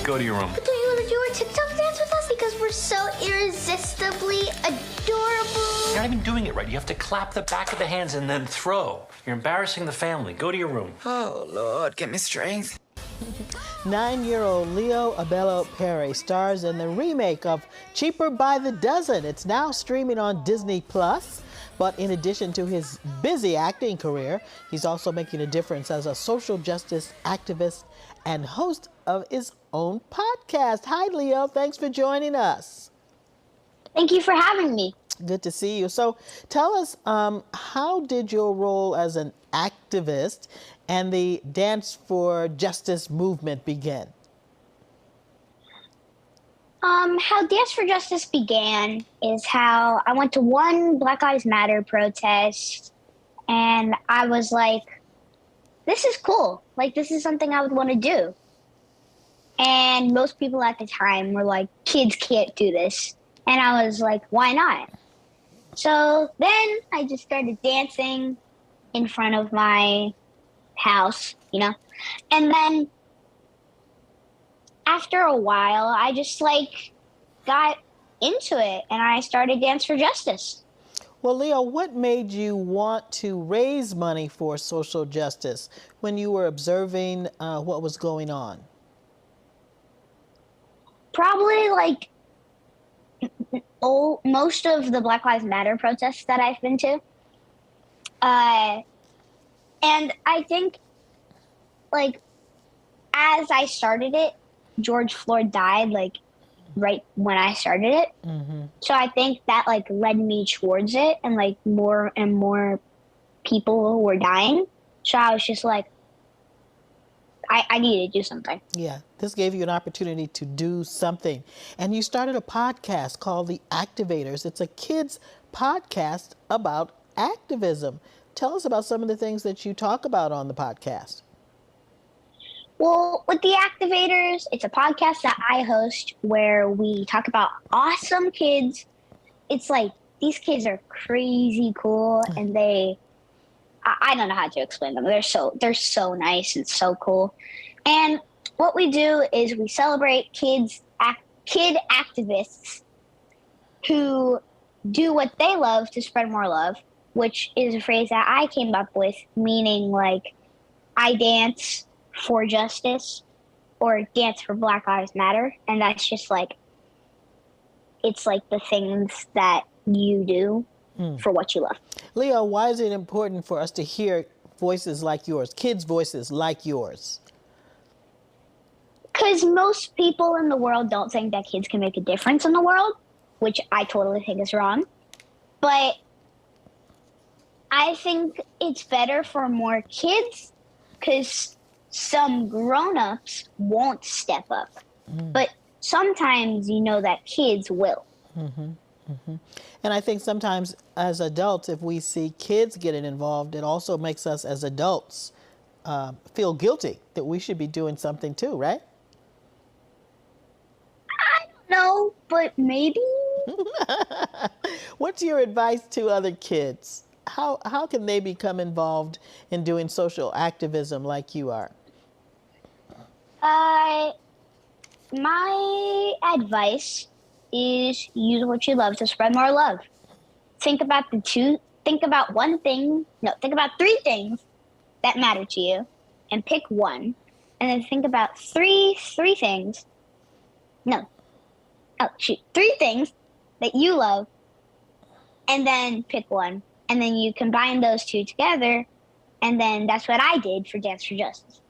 go to your room. But don't you want to do our TikTok dance with us? Because we're so irresistibly adorable. You're not even doing it right. You have to clap the back of the hands and then throw. You're embarrassing the family. Go to your room. Oh, Lord, give me strength. 9-year-old Leo Abelo Perry stars in the remake of Cheaper by the Dozen. It's now streaming on Disney+. But in addition to his busy acting career, he's also making a difference as a social justice activist and host of his own podcast. Hi, Leo. Thanks for joining us. Thank you for having me. Good to see you. So tell us, how did your role as an activist and the Dance for Justice movement begin? How Dance for Justice began is how I went to one Black Lives Matter protest, and I was like, this is cool. Like, this is something I would want to do. And most people at the time were like, kids can't do this. And I was like, why not? So then I just started dancing in front of my house, you know? And then after a while, I just got into it and I started Dance for Justice. Well, Leo, what made you want to raise money for social justice when you were observing what was going on? Probably most of the Black Lives Matter protests that I've been to. And I think as I started it, George Floyd died right when I started it. Mm-hmm. So I think that led me towards it, and more and more people were dying. So I was just like, I need to do something. Yeah, this gave you an opportunity to do something. And you started a podcast called The Activators. It's a kids podcast about activism. Tell us about some of the things that you talk about on the podcast. Well, with The Activators, it's a podcast that I host where we talk about awesome kids. It's these kids are crazy cool, and I don't know how to explain them. They're so nice and so cool. And what we do is we celebrate kid activists who do what they love to spread more love, which is a phrase that I came up with, meaning I dance for justice or dance for Black Lives Matter. And that's just it's the things that you do for what you love. Leo, why is it important for us to hear voices like yours, kids' voices like yours? Because most people in the world don't think that kids can make a difference in the world, which I totally think is wrong. But I think it's better for more kids because some grown-ups won't step up. But sometimes that kids will. Mm-hmm. Mm-hmm. And I think sometimes as adults, if we see kids getting involved, it also makes us as adults feel guilty that we should be doing something too, right? I don't know, but maybe. What's your advice to other kids? How can they become involved in doing social activism like you are? My advice is use what you love to spread more love. Think about three things that matter to you and pick one. And then think about three things that you love and then pick one. And then you combine those two together, and then that's what I did for Dance for Justice.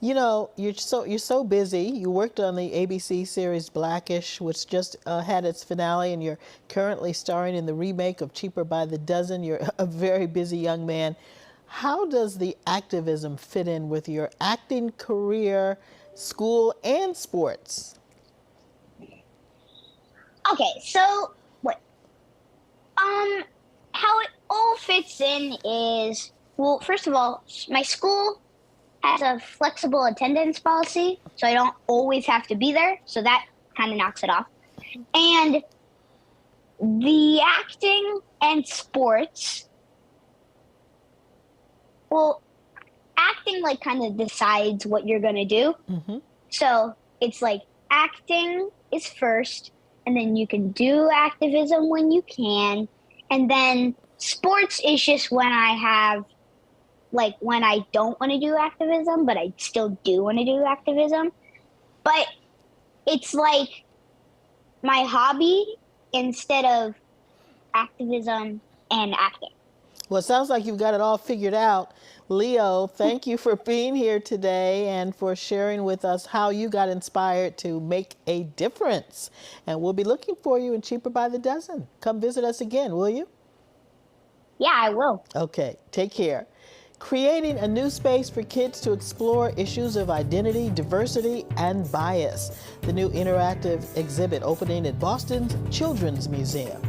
You know, you're so busy. You worked on the ABC series Blackish, which just had its finale, and you're currently starring in the remake of Cheaper by the Dozen. You're a very busy young man. How does the activism fit in with your acting career, school, and sports? Okay, so how it all fits in is, well, first of all, my school has a flexible attendance policy, so I don't always have to be there, so that kind of knocks it off. And the acting and sports, well, acting kind of decides what you're going to do. Mm-hmm. So it's like acting is first, and then you can do activism when you can, and then sports is just when I have, like, when I don't want to do activism, but I still do want to do activism. But it's like my hobby instead of activism and acting. Well, it sounds like you've got it all figured out. Leo, thank you for being here today and for sharing with us how you got inspired to make a difference. And we'll be looking for you in Cheaper by the Dozen. Come visit us again, will you? Yeah, I will. Okay, take care. Creating a new space for kids to explore issues of identity, diversity, and bias. The new interactive exhibit opening at Boston's Children's Museum.